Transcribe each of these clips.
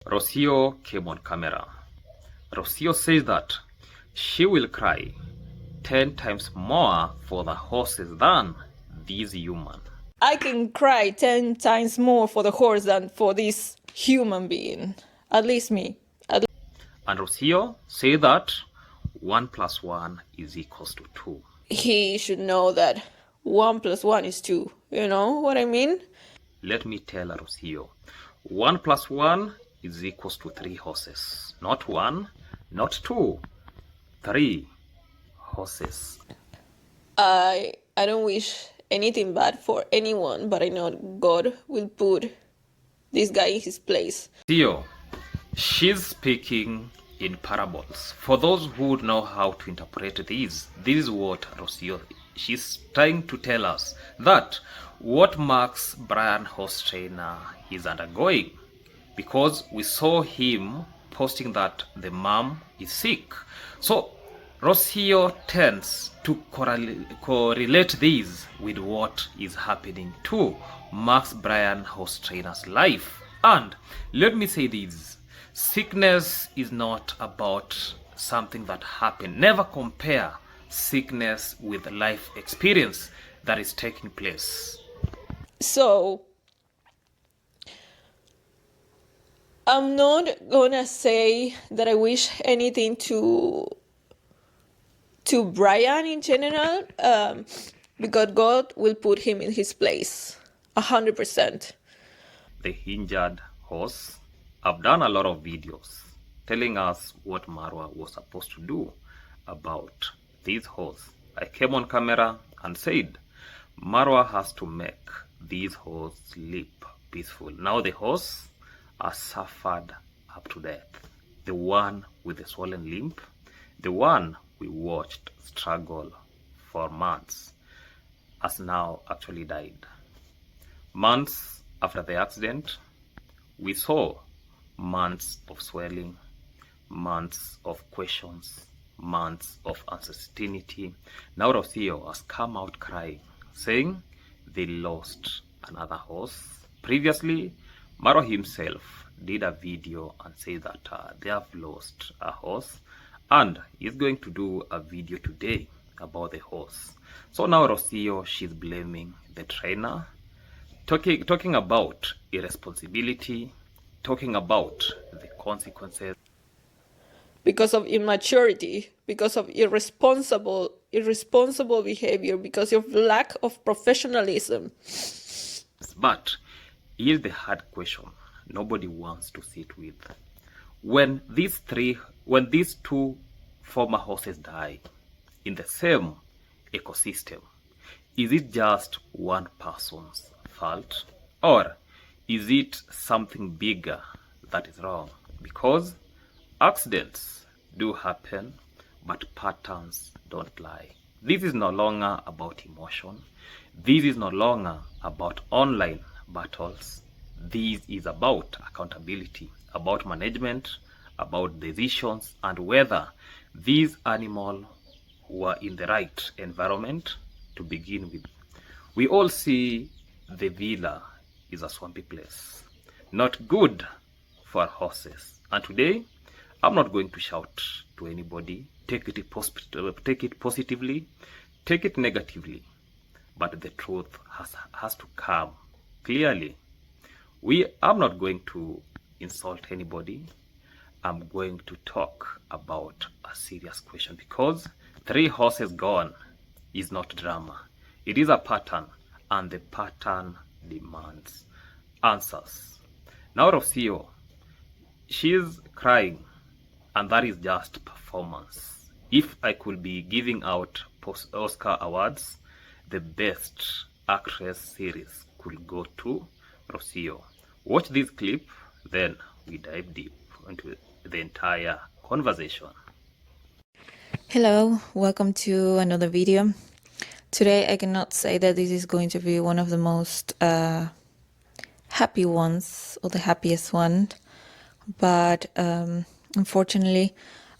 Rocio came on camera. Rocio says that she will cry 10 times more for the horses than these human. I can cry 10 times more for the horse than for this human being. At least me. And Rocio say that 1 plus 1 is equals to 2. He should know that 1 plus 1 is 2. You know what I mean? Let me tell Rocio, 1 plus 1 is equals to 3 horses. Not 1, not 2, 3 horses. I don't wish anything bad for anyone, but I know God will put this guy in his place. Rocio, she's speaking in parables. For those who know how to interpret this is what Rocio, she's trying to tell us that what Max Brian horse trainer is undergoing, because we saw him posting that the mom is sick. So Rocio tends to correlate this with what is happening to Max Brian horse trainer's life. And let me say this, sickness is not about something that happened. Never compare sickness with life experience that is taking place. So I'm not gonna say that I wish anything to Brian in general, because God will put him in his place 100%. The injured horse. I've done a lot of videos telling us what Marwa was supposed to do about this horse. I came on camera and said Marwa has to make this horse sleep peaceful. Now the horse has suffered up to death. The one with the swollen limb, the one we watched struggle for months, has now actually died. Months after the accident, we saw months of swelling, months of questions, months of uncertainty. Now Rocio has come out crying, saying they lost another horse. Previously, Marwa himself did a video and said that they have lost a horse, and he's going to do a video today about the horse. So now Rocio, she's blaming the trainer, talking about irresponsibility, talking about the consequences. Because of immaturity, because of irresponsible behavior, because of lack of professionalism. But here's the hard question nobody wants to sit with. When these two former horses die in the same ecosystem, is it just one person's fault, or is it something bigger that is wrong? Because accidents do happen, but patterns don't lie. This is no longer about emotion. This is no longer about online battles. This is about accountability, about management, about decisions, and whether these animals were in the right environment to begin with. We all see the villa is a swampy place, not good for horses. And today, I'm not going to shout to anybody, take it positively, take it negatively, but the truth has to come clearly. I'm not going to insult anybody. I'm going to talk about a serious question, because 3 horses gone is not drama. It is a pattern, and the pattern demands answers. Now Rocio, she's crying, and that is just performance. If I could be giving out Oscar awards, the best actress series could go to Rocio. Watch this clip, then we dive deep into the entire conversation. Hello, welcome to another video. Today I cannot say that this is going to be one of the most happy ones or the happiest one, but unfortunately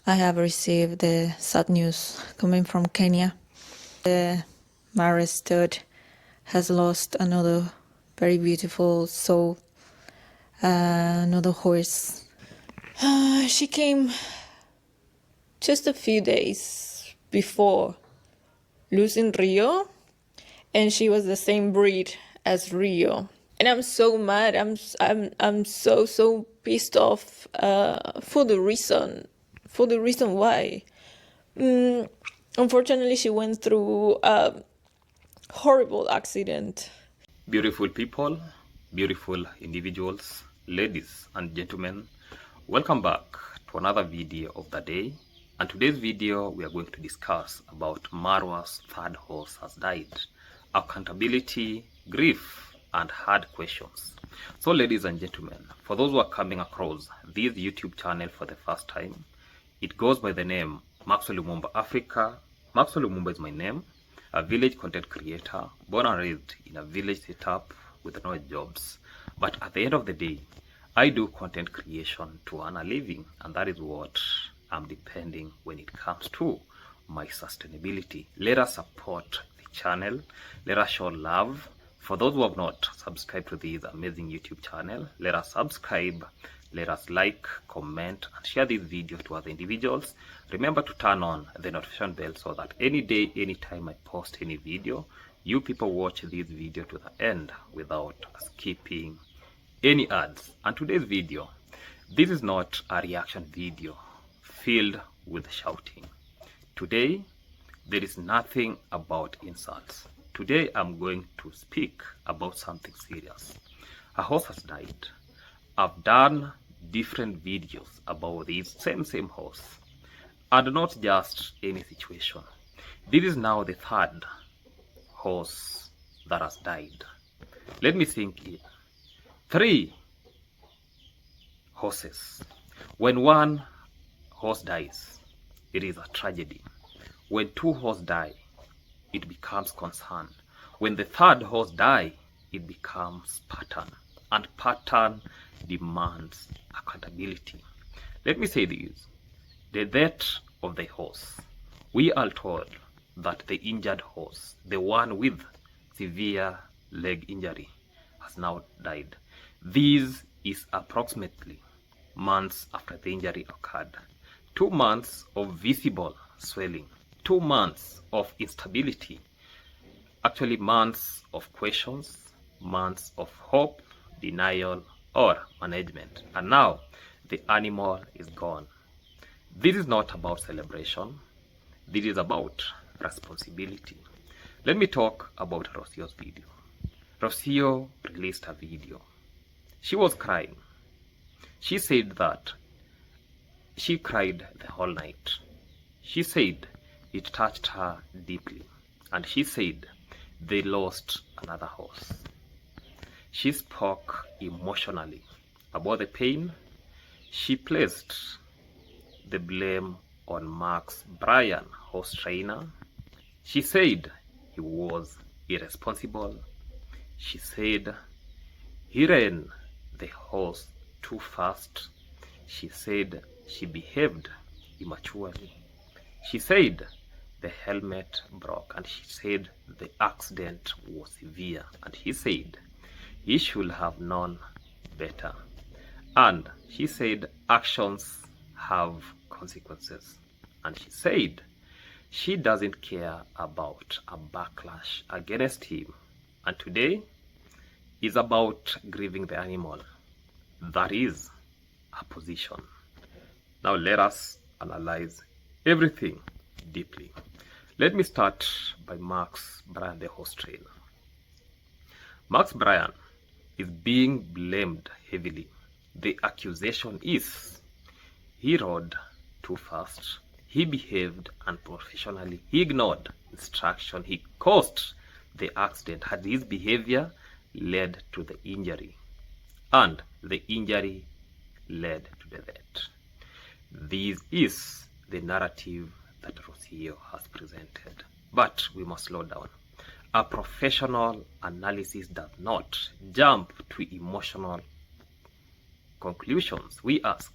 I have received the sad news coming from Kenya. The Marwa stud has lost another very beautiful soul, another horse She came just a few days before losing Rio, and she was the same breed as Rio. And I'm so mad. I'm so pissed off for the reason why. Unfortunately, she went through a horrible accident. Beautiful people, beautiful individuals, ladies and gentlemen, welcome back to another video of the day. And today's video we are going to discuss about Marwa's third horse has died, accountability, grief, and hard questions. So ladies and gentlemen, for those who are coming across this YouTube channel for the first time, it goes by the name Maxwell Lumumba Africa. Maxwell Lumumba is my name, a village content creator, born and raised in a village setup with no jobs. But at the end of the day, I do content creation to earn a living, and that is what I'm depending when it comes to my sustainability. Let us support the channel. Let us show love. For those who have not subscribed to this amazing YouTube channel, let us subscribe. Let us like, comment, and share this video to other individuals. Remember to turn on the notification bell so that any day, anytime I post any video, you people watch this video to the end without skipping any ads. And today's video, this is not a reaction video filled with shouting. Today, there is nothing about insults. Today, I'm going to speak about something serious. A horse has died. I've done different videos about this same horse, and not just any situation. This is now the third horse that has died. Let me think in. 3 horses. When one horse dies, it is a tragedy. When 2 horses die, it becomes concern. When the third horse dies, it becomes pattern. And pattern demands accountability. Let me say this. The death of the horse. We are told that the injured horse, the one with severe leg injury, has now died. This is approximately months after the injury occurred. 2 months of visible swelling. 2 months of instability. Actually, months of questions, months of hope, denial, or management. And now the animal is gone. This is not about celebration. This is about responsibility. Let me talk about Rocio's video. Rocio released a video. She was crying. She said that she cried the whole night. She said it touched her deeply. And she said they lost another horse. She spoke emotionally about the pain. She placed the blame on Max Bryan, horse trainer. She said he was irresponsible. She said he ran the horse too fast. She said she behaved immaturely. She said the helmet broke, and she said the accident was severe, and he said he should have known better. And she said actions have consequences. And she said she doesn't care about a backlash against him. And today is about grieving the animal. That is a position. Now let us analyze everything deeply. Let me start by Max Bryan, the horse trainer. Max Bryan is being blamed heavily. The accusation is he rode too fast, he behaved unprofessionally, he ignored instruction, he caused the accident, had his behavior led to the injury, and the injury led to the death. This is the narrative that Rocio has presented. But we must slow down. A professional analysis does not jump to emotional conclusions. We ask,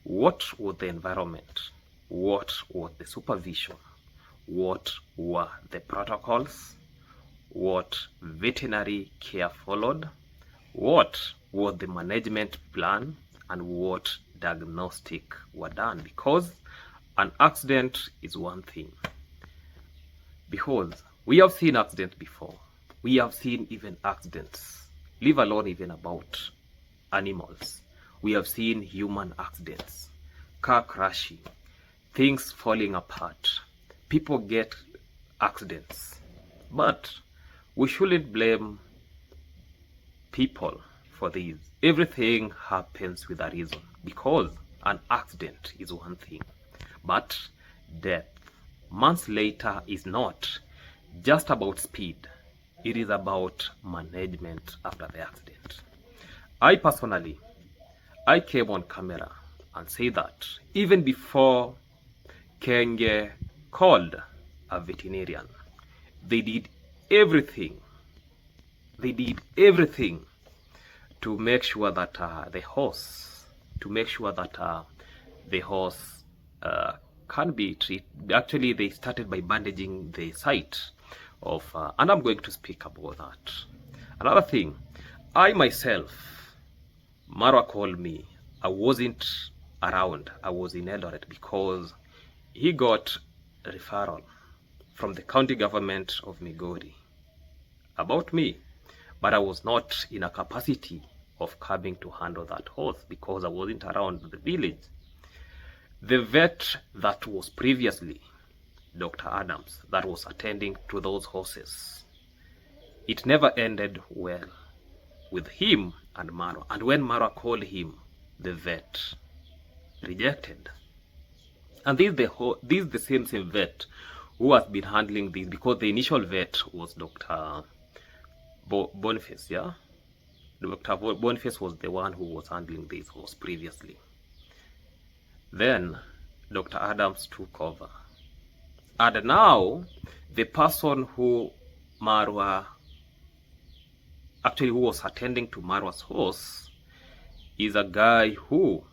what was the environment? What was the supervision? What were the protocols? What veterinary care followed? What was the management plan? And what diagnostic were done, because an accident is one thing. Because we have seen accidents before. We have seen even accidents, leave alone even about animals. We have seen human accidents, car crashing, things falling apart. People get accidents. But we shouldn't blame people for this. Everything happens with a reason, because an accident is one thing, but death months later is not just about speed. It is about management after the accident. I personally, I came on camera and say that even before Kenge called a veterinarian, they did everything. They did everything to make sure that the horse can be treated. Actually, they started by bandaging the site of, and I'm going to speak about that. Another thing, I myself, Marwa called me. I wasn't around. I was in Eldoret because he got a referral from the county government of Migori about me, but I was not in a capacity of coming to handle that horse because I wasn't around the village. The vet that was previously Dr. Adams, that was attending to those horses, it never ended well with him and Marwa. And when Marwa called him, the vet rejected. And this is the same vet who has been handling this, because the initial vet was Dr. Boniface, yeah? Dr. Boniface was the one who was handling this horse previously. Then Dr. Adams took over. And now the person who was attending to Marwa's horse is a guy who,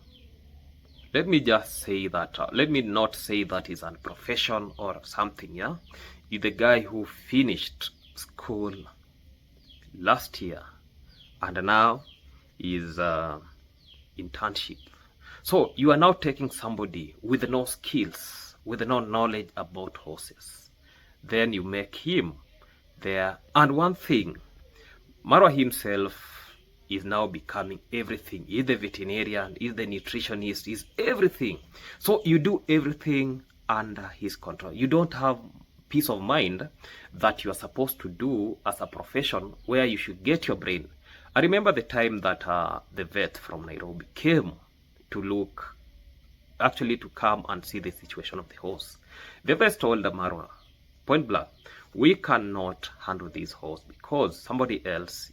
let me just say that, let me not say that he's unprofessional or something, yeah? He's the guy who finished school last year and now is internship. So you are now taking somebody with no skills, with no knowledge about horses. Then you make him there. And one thing, Marwa himself is now becoming everything. He's the veterinarian, he's the nutritionist, he's everything. So you do everything under his control. You don't have peace of mind that you are supposed to do as a profession, where you should get your brain. I remember the time that the vet from Nairobi came to look, actually to come and see the situation of the horse. The vet told Marwa, point blank, we cannot handle this horse because somebody else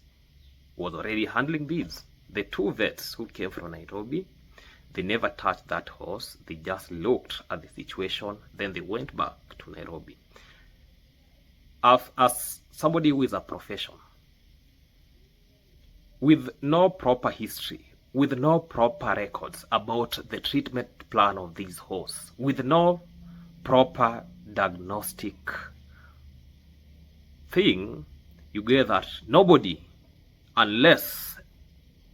was already handling these. The two vets who came from Nairobi, they never touched that horse. They just looked at the situation, then they went back to Nairobi. As somebody who is a professional, with no proper history, with no proper records about the treatment plan of this horse, with no proper diagnostic thing, you get that nobody, unless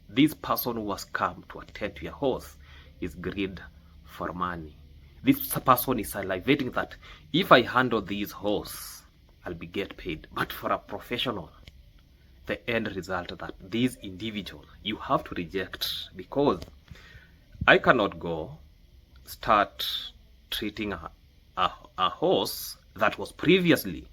this person who has come to attend to your horse is greed for money. This person is salivating that if I handle this horse, I'll be get paid. But for a professional, the end result that this individual you have to reject, because I cannot go start treating a horse that was previously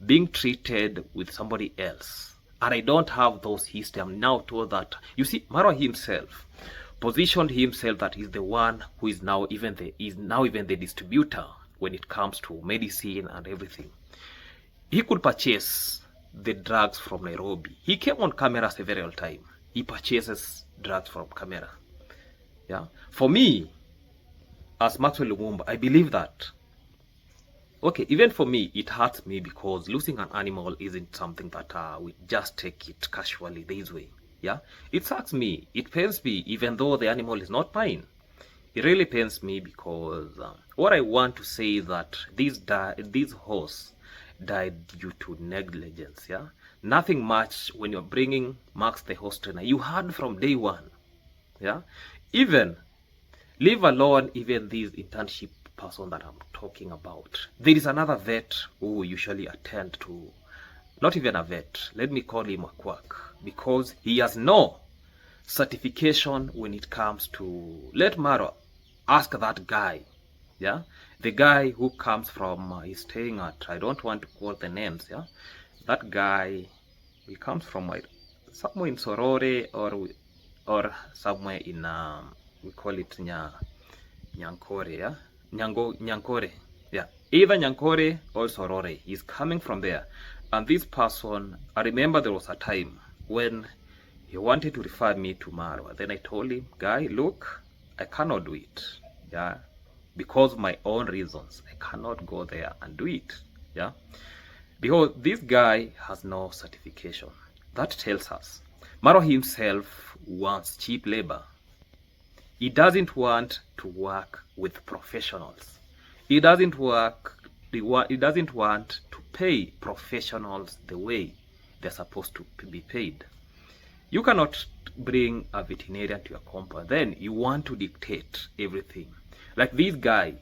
being treated with somebody else, and I don't have those history. I'm now told that, you see, Marwa himself positioned himself that he's the one who is now even the distributor when it comes to medicine and everything. He could purchase the drugs from Nairobi. He came on camera several times. He purchases drugs from camera. Yeah. For me, as Maxwell Lumumba, I believe that, okay, even for me, it hurts me because losing an animal isn't something that we just take it casually this way. Yeah. It sucks me. It pains me, even though the animal is not mine. It really pains me because what I want to say is that this horse died due to negligence. Yeah, nothing much when you're bringing Max the horse trainer. You heard from day one. Yeah, even Leave alone even this internship person that I'm talking about. There is another vet who usually attend to, not even a vet, let me call him a quack, because he has no certification when it comes to, let Marwa ask that guy, yeah, the guy who comes from, he's staying at, I don't want to quote the names, yeah, that guy, he comes from somewhere in Sorore or somewhere in, we call it Nyankore, yeah, Nyankore, yeah, either Nyankore or Sorore. He's coming from there, and this person, I remember there was a time when he wanted to refer me to Marwa. Then I told him, guy, look, I cannot do it, yeah, because of my own reasons. I cannot go there and do it, yeah, because this guy has no certification. That tells us Marwa himself wants cheap labor. He doesn't want to work with professionals. He doesn't want to pay professionals the way they're supposed to be paid. You cannot bring a veterinarian to your compound, then you want to dictate everything. Like this guy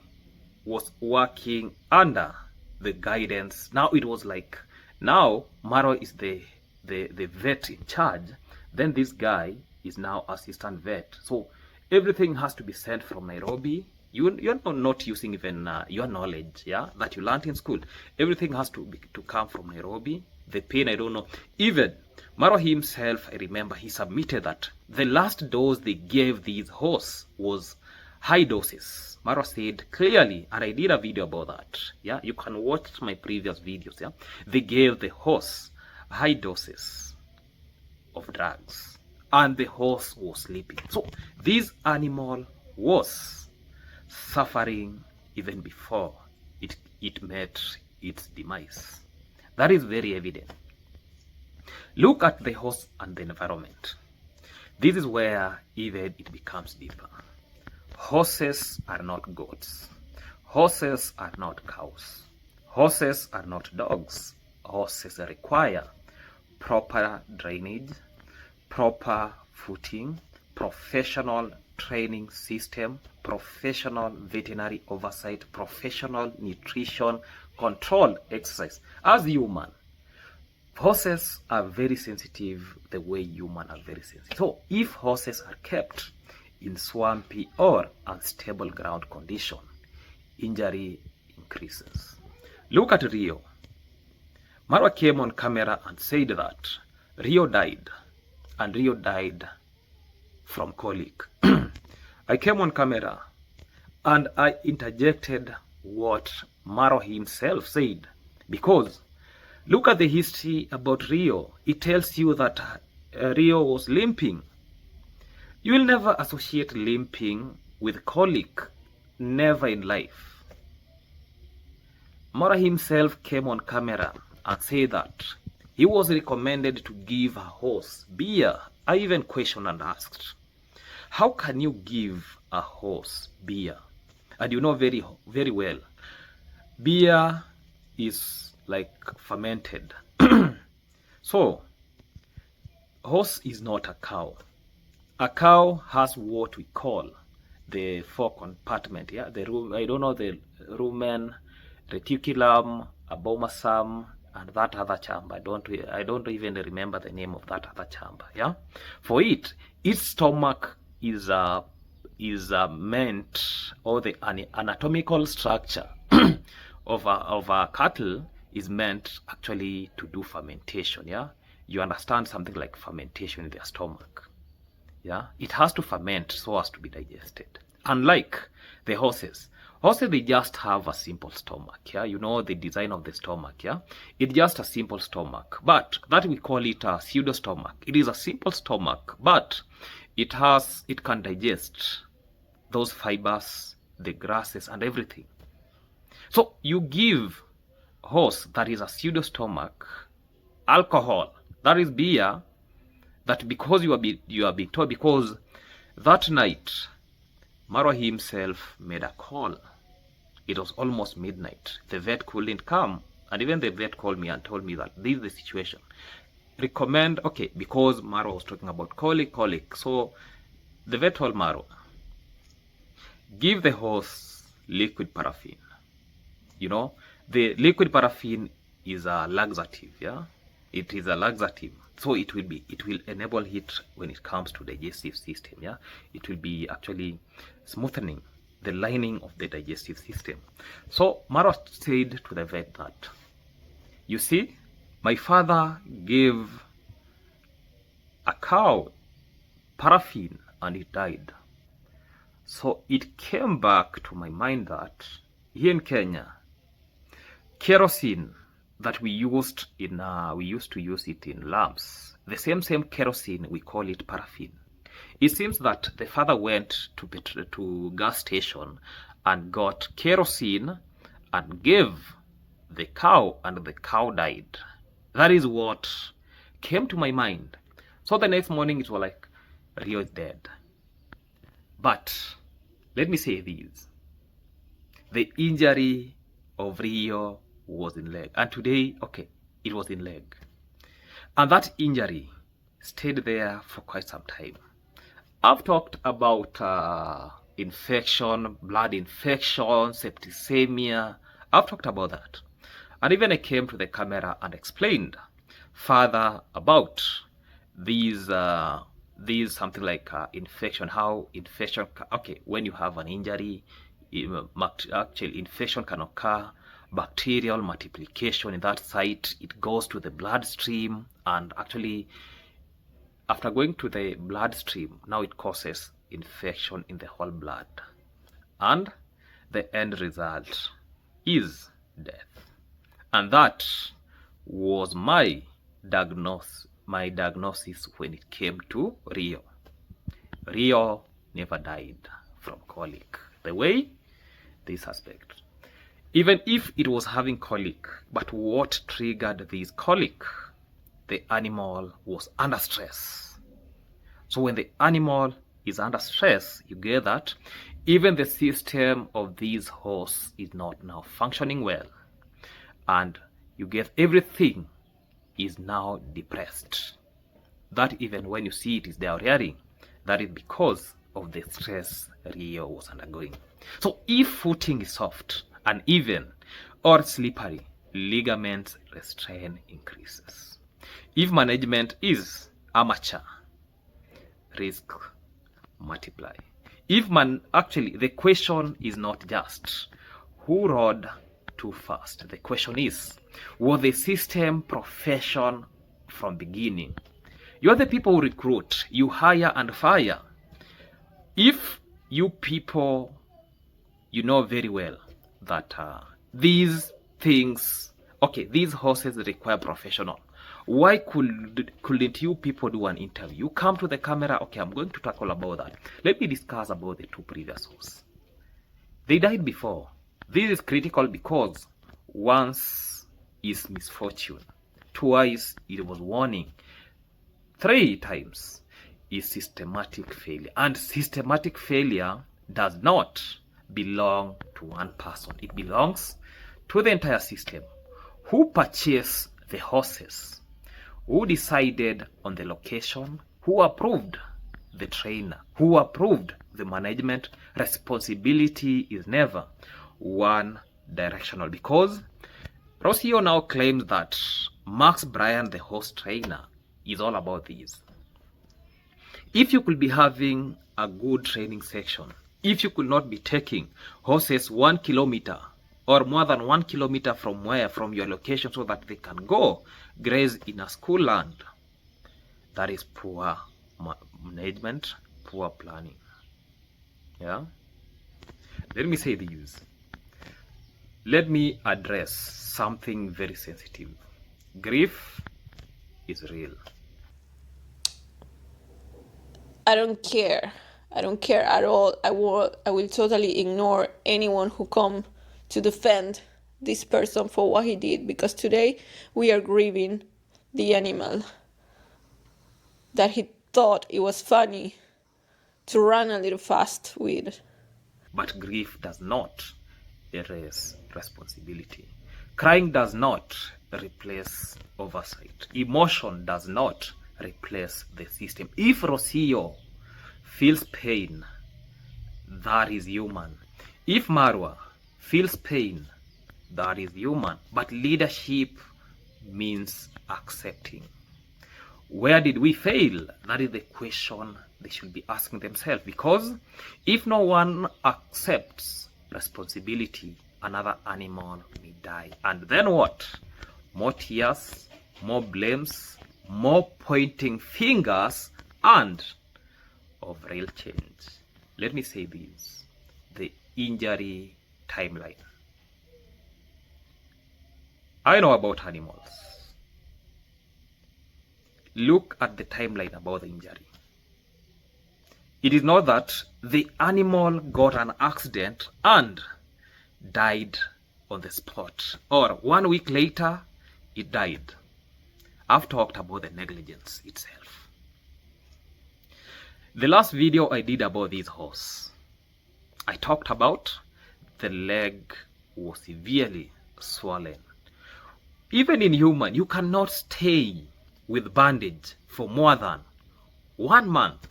was working under the guidance. Now it was like, now Marwa is the vet in charge, then this guy is now assistant vet. So everything has to be sent from Nairobi. You're not using even your knowledge, yeah, that you learned in school. Everything has to come from Nairobi. The pain, I don't know. Even Marwa himself, I remember, he submitted that the last dose they gave these horse was high doses. Marwa said clearly, and I did a video about that. Yeah, you can watch my previous videos. Yeah, they gave the horse high doses of drugs, and the horse was sleeping. So this animal was suffering even before it met its demise. That is very evident. Look at the horse and the environment. This is where even it becomes deeper. Horses are not goats. Horses are not cows. Horses are not dogs. Horses require proper drainage, proper footing, professional training system, professional veterinary oversight, professional nutrition, controlled exercise. As human, horses are very sensitive the way humans are very sensitive. So if horses are kept in swampy or unstable ground condition, injury increases. Look at Rio. Marwa came on camera and said that Rio died, and Rio died from colic. I came on camera and I interjected what Marwa himself said, because look at the history about Rio. It tells you that Rio was limping. You will never associate limping with colic, never in life. Marwa himself came on camera and said that he was recommended to give a horse beer. I even questioned and asked, how can you give a horse beer? And you know very, very well, beer is like fermented. So, horse is not a cow. A cow has what we call the four compartment, yeah, the rumen, reticulum, abomasum, and that other chamber. I don't even remember the name of that other chamber. Yeah, for it, its stomach is meant, or the anatomical structure of a cattle is meant actually to do fermentation. Yeah, you understand something like fermentation in their stomach. Yeah, it has to ferment so as to be digested. Unlike the horses, they just have a simple stomach. Yeah, you know the design of the stomach. Yeah, it's just a simple stomach, but that we call it a pseudo stomach. It is a simple stomach, but it can digest those fibers, the grasses, and everything. So you give horse that is a pseudo stomach alcohol, that is beer, that because you are being told, because that night Marwa himself made a call. It was almost midnight. The vet couldn't come, and even the vet called me and told me that this is the situation. Recommend, okay, because Marwa was talking about colic. So the vet told Marwa, give the horse liquid paraffin. You know, the liquid paraffin is a laxative, yeah? It is a laxative. So it will enable it when it comes to digestive system, yeah? It will be actually smoothening the lining of the digestive system. So Marwa said to the vet that, you see, my father gave a cow paraffin and it died. So it came back to my mind that here in Kenya, kerosene that we used to use it in lamps, the same kerosene, we call it paraffin. It seems that the father went to gas station and got kerosene and gave the cow, and the cow died. That is what came to my mind. So the next morning it was like, Rio is dead. But let me say this. The injury of Rio was in leg. And today, okay, it was in leg. And that injury stayed there for quite some time. I've talked about infection, blood infection, septicemia. I've talked about that. And even I came to the camera and explained further about these something like infection, how infection, okay, when you have an injury, actually infection can occur, bacterial multiplication in that site, it goes to the bloodstream, and actually after going to the bloodstream, now it causes infection in the whole blood, and the end result is death. And that was my diagnosis when it came to Rio. Rio never died from colic the way they suspect. Even if it was having colic, but what triggered this colic? The animal was under stress. So when the animal is under stress, you get that even the system of this horse is not now functioning well. And you get everything is now depressed. That even when you see it is diarrheaing, that is because of the stress Rio was undergoing. So if footing is soft, uneven, or slippery, ligament restraint increases. If management is amateur, risk multiply. Actually, the question is not just who rode too fast. The question is, was the system profession from beginning? You are the people who recruit, you hire and fire. If you people, you know very well that these things, okay, these horses require professional. Why couldn't you people do an interview? You come to the camera, okay, I'm going to tackle about that. Let me discuss about the two previous horses. They died before. This is critical because once is misfortune, twice it was warning, 3 times is systematic failure. And systematic failure does not belong to one person. It belongs to the entire system. Who purchased the horses? Who decided on the location? Who approved the trainer? Who approved the management? Responsibility is never one directional, because Rocio now claims that Max Bryan, the horse trainer, is all about this. If you could be having a good training section, if you could not be taking horses 1 kilometer or more than 1 kilometer from your location so that they can go graze in a school land, that is poor management, poor planning. Yeah. Let me say this. Let me address something very sensitive. Grief is real. I don't care. I don't care at all. I will totally ignore anyone who come to defend this person for what he did, because today we are grieving the animal that he thought it was funny to run a little fast with. But grief does not erase responsibility. Crying does not replace oversight. Emotion does not replace the system. If Rocio feels pain, that is human. If Marwa feels pain, that is human. But leadership means accepting. Where did we fail? That is the question they should be asking themselves. Because if no one accepts responsibility, another animal may die. And then what? More tears, more blames, more pointing fingers, and of real change. Let me say this: the injury timeline. I know about animals. Look at the timeline about the injury. It is not that the animal got an accident and died on the spot, or 1 week later it died. I've talked about the negligence itself. The last video I did about this horse, I talked about the leg was severely swollen. Even in human, you cannot stay with bandage for more than 1 month.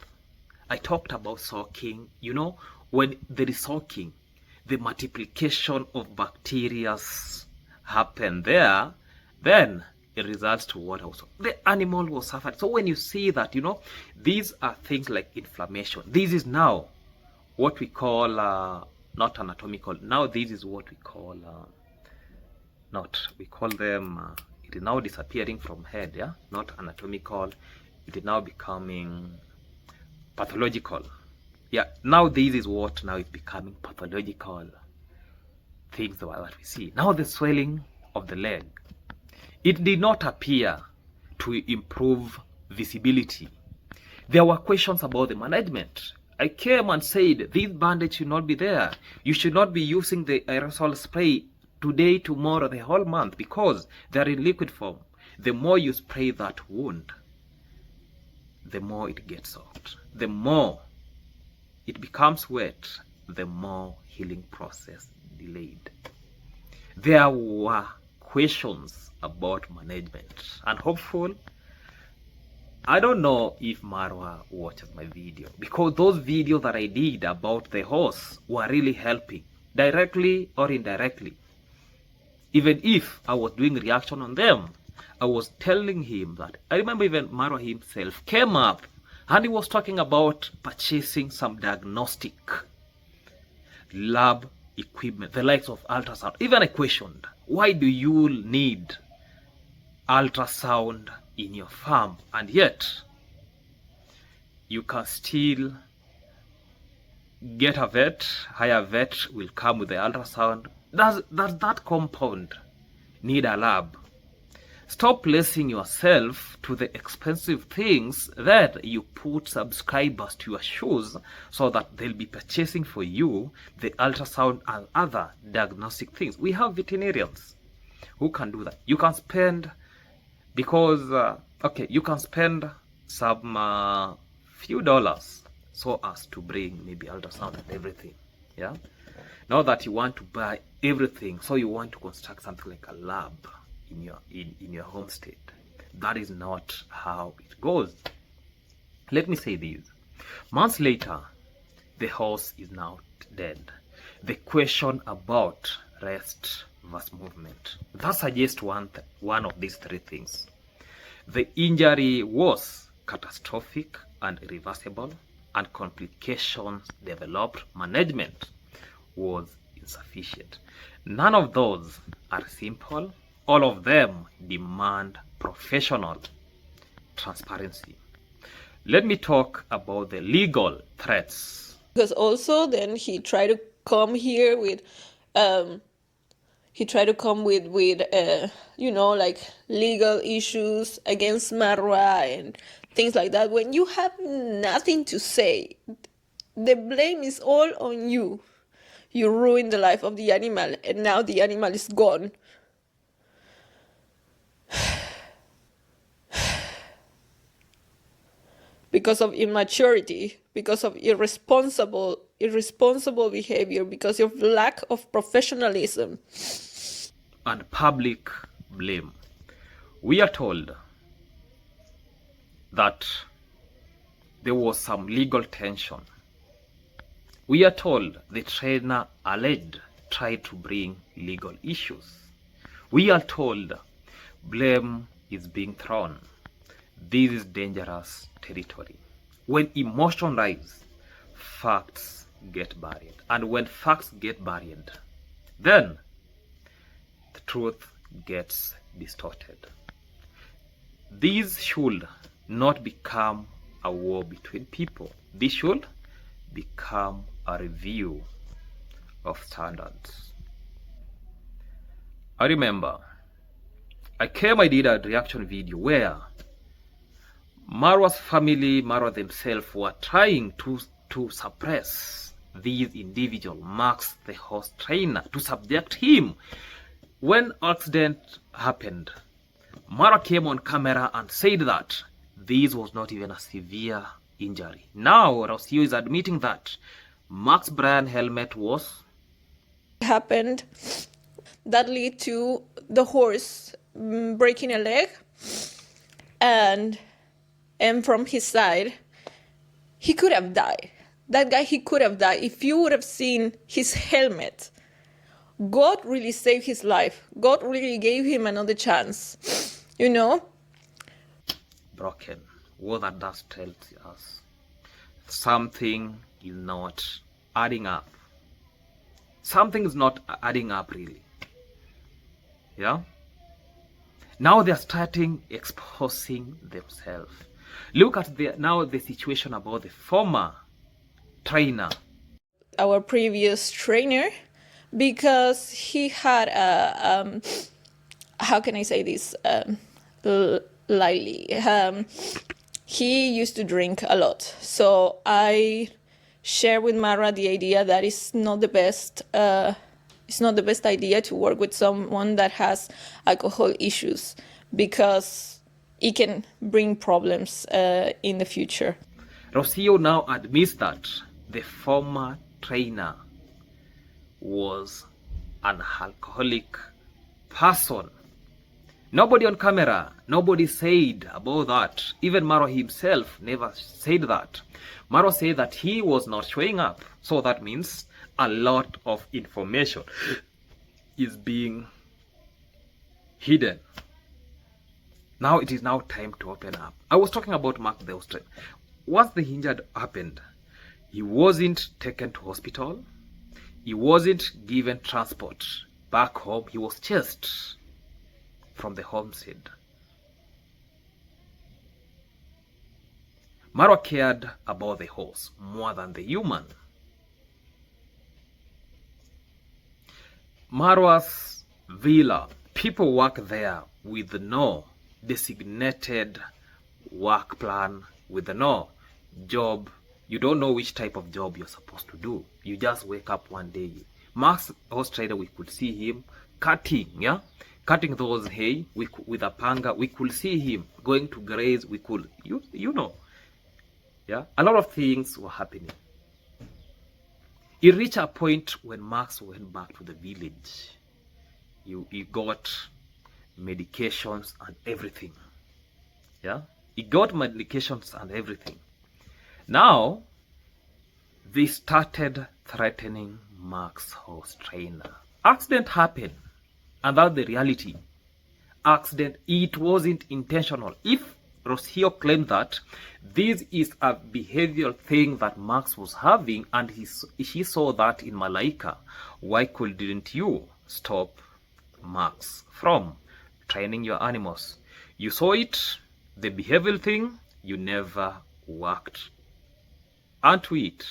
I talked about soaking. You know, when there is soaking, the multiplication of bacteria happen there, then it results to what also the animal was suffering. So when you see that, you know, these are things like inflammation. This is now what we call not anatomical. Now this is what we call it is now disappearing from head, yeah, not anatomical. It is now becoming pathological. Yeah, now this is what now is becoming pathological things that we see. Now the swelling of the leg, it did not appear to improve visibility. There were questions about the management. I came and said, this bandage should not be there. You should not be using the aerosol spray today, tomorrow, the whole month, because they're in liquid form. The more you spray that wound, the more it gets soaked. The more it becomes wet, the more healing process delayed. There were questions about management, and hopeful, I don't know if Marwa watches my video, because those videos that I did about the horse were really helping, directly or indirectly. Even if I was doing reaction on them, I was telling him that, I remember even Marwa himself came up and he was talking about purchasing some diagnostic lab equipment, the likes of ultrasound. Even I questioned, why do you need ultrasound in your farm, and yet you can still get a vet, hire vet will come with the ultrasound. Does that compound need a lab? Stop placing yourself to the expensive things that you put subscribers to your shoes so that they'll be purchasing for you the ultrasound and other diagnostic things. We have veterinarians who can do that. You can spend, because you can spend some few dollars so as to bring maybe ultrasound and everything. Yeah. Now that you want to buy everything, so you want to construct something like a lab in your homestead. That is not how it goes. Let me say this. Months later, the horse is now dead. The question about rest versus movement, that suggests one of these three things. The injury was catastrophic and irreversible, and complications developed. Management was insufficient. None of those are simple. All of them demand professional transparency. Let me talk about the legal threats. Because also then he tried to come here with like legal issues against Marwa and things like that. When you have nothing to say, the blame is all on you. You ruined the life of the animal, and now the animal is gone. Because of immaturity, because of irresponsible behavior, because of lack of professionalism. And public blame. We are told that there was some legal tension We are told the trainer alleged tried to bring legal issues. We are told blame is being thrown. This is dangerous territory. When emotion rise, facts get buried. And when facts get buried, then the truth gets distorted. This should not become a war between people. This should become a review of standards. I remember I did a reaction video where Marwa's family, Marwa themselves, were trying to suppress this individual, Max, the horse trainer, to subject him. When accident happened, Marwa came on camera and said that this was not even a severe injury. Now Rocio is admitting that Max Bryan helmet was happened that lead to the horse breaking a leg, and from his side he could have died. That guy, he could have died. If you would have seen his helmet, God really saved his life. God really gave him another chance, you know. Broken. What that does tells us something is not adding up. Something is not adding up, really. Yeah? Now they're starting exposing themselves. Look at the situation about the former trainer. Our previous trainer, because he had a, how can I say this, lightly. He used to drink a lot. So I share with Marwa the idea that it's not the best idea to work with someone that has alcohol issues, because it can bring problems in the future. Rocio now admits that the former trainer was an alcoholic person. Nobody on camera, nobody said about that. Even Marwa himself never said that. Marwa said that he was not showing up. So that means a lot of information is being hidden. Now it is now time to open up. I was talking about Mark the Austrian. Once the injury happened, he wasn't taken to hospital. He wasn't given transport back home. He was chased from the homestead. Marwa cared about the horse more than the human. Marwa's villa, people work there with no designated work plan, with no job. You don't know which type of job you're supposed to do. You just wake up one day. Max horse trader, we could see him cutting, cutting those hay with a panga. We could see him going to graze. We could, you know, a lot of things were happening. It reached a point when Max went back to the village. He got medications and everything. He got medications and everything. Now, they started threatening Max horse trainer. Accident happened, and that's the reality. Accident, it wasn't intentional. If Rocio claimed that this is a behavioral thing that Max was having, and he saw that in Malaika, why couldn't you stop Max from training your animals? You saw it, the behavioral thing, you never worked onto it.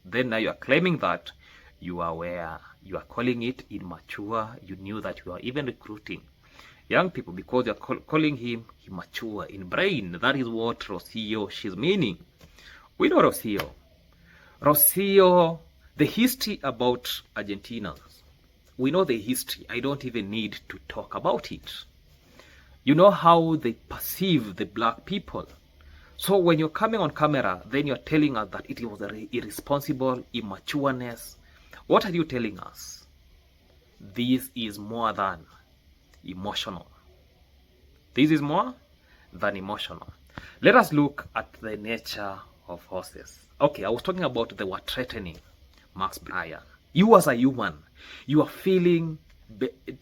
Then now you are claiming that you are aware, you are calling it immature. You knew that you are even recruiting young people because you are calling him immature in brain. That is what Rocio, she's meaning. We know Rocio. The history about Argentinians. We know the history. I don't even need to talk about it. You know how they perceive the black people. So when you're coming on camera, then you're telling us that it was irresponsible, immatureness. What are you telling us? This is more than emotional. This is more than emotional. Let us look at the nature of horses. Okay, I was talking about they were threatening. Max Bryan. You as a human, you are feeling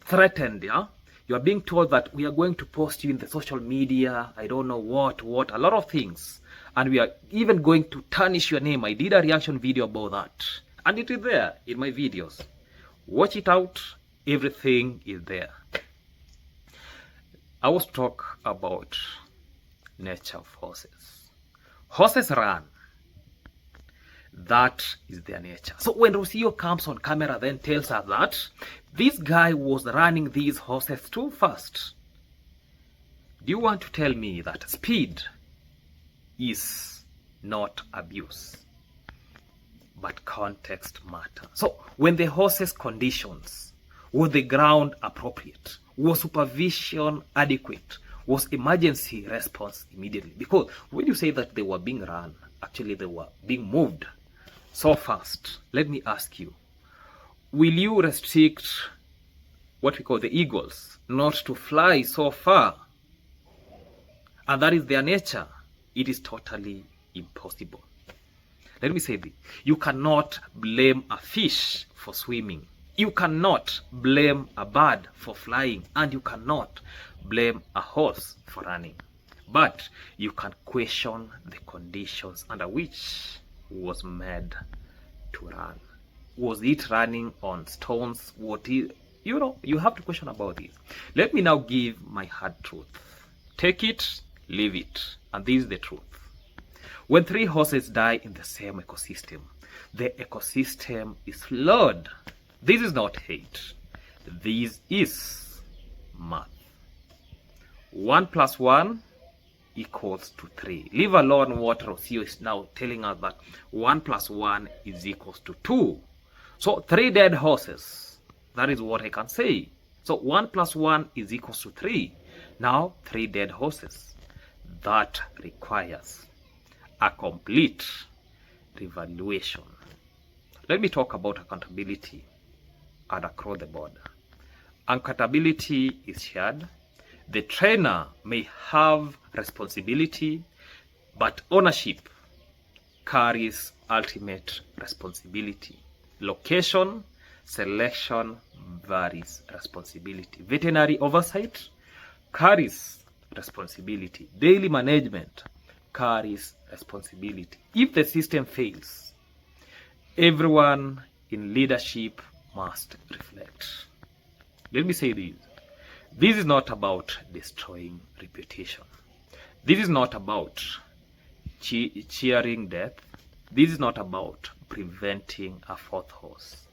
threatened, yeah? You are being told that we are going to post you in the social media, I don't know what, a lot of things. And we are even going to tarnish your name. I did a reaction video about that. And it is there in my videos. Watch it out. Everything is there. I was talk about nature of horses. Horses run. That is their nature. So when Rocio comes on camera then tells us that this guy was running these horses too fast. Do you want to tell me that speed is not abuse, but context matters? So when the horses' conditions, was the ground appropriate? Was supervision adequate? Was emergency response immediately? Because when you say that they were being run, actually they were being moved so fast. Let me ask you, will you restrict what we call the eagles not to fly so far? And that is their nature. It is totally impossible. Let me say this. You cannot blame a fish for swimming. You cannot blame a bird for flying. And you cannot blame a horse for running. But you can question the conditions under which was made to run. Was it running on stones? You have to question about this. Let me now give my hard truth. Take it, leave it. And this is the truth. When 3 horses die in the same ecosystem, the ecosystem is flawed. This is not hate. This is math. 1 plus 1 equals to 3. Leave alone what Rocio is now telling us that 1 plus 1 is equals to 2. So 3 dead horses. That is what I can say. So 1 plus 1 is equals to 3. Now 3 dead horses. That requires a complete revaluation. Let me talk about accountability and across the board. Accountability is shared. The trainer may have responsibility, but ownership carries ultimate responsibility. Location, selection varies responsibility. Veterinary oversight carries responsibility. Daily management carries responsibility. If the system fails, everyone in leadership must reflect. Let me say this. This is not about destroying reputation. This is not about cheering death. This is not about preventing a 4th horse.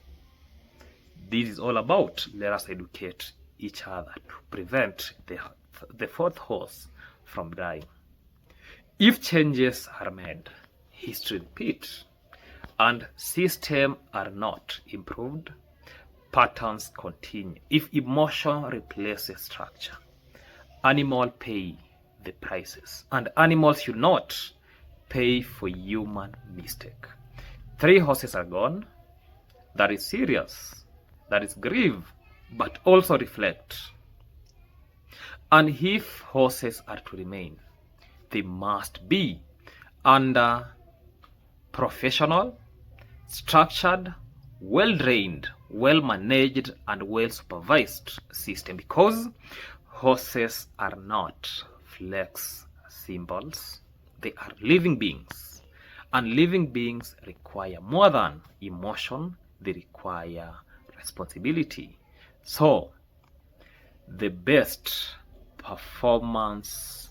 This is all about let us educate each other to prevent the 4th horse from dying. If changes are made, history repeats, and systems are not improved, patterns continue. If emotion replaces structure, animals pay the prices, and animals should not pay for human mistake. 3 horses are gone. That is serious. That is grief, but also reflect. And if horses are to remain, they must be under professional, structured, well-trained, well-managed, and well-supervised system, because horses are not flex symbols. They are living beings, and living beings require more than emotion. They require responsibility. So the best performance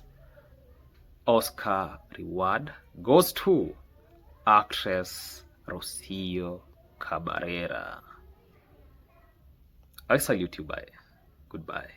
Oscar reward goes to actress Rocio Cabrera. I salute you. Bye. Goodbye.